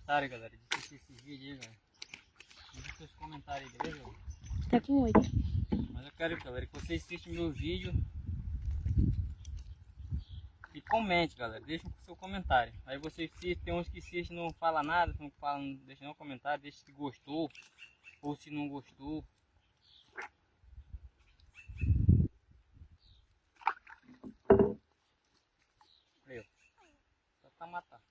comentários, galera, de assistir esse vídeo aí, velho. Deixa seus comentários aí, beleza? Tá com 8. Mas eu quero, galera, que vocês assistam meu vídeo e comente, galera. Deixa o seu comentário. Aí vocês assistem, tem uns que assistem e não fala nada, não fala, não deixa nenhum comentário, deixa se gostou ou se não gostou. Aí, ó. Só pra matar.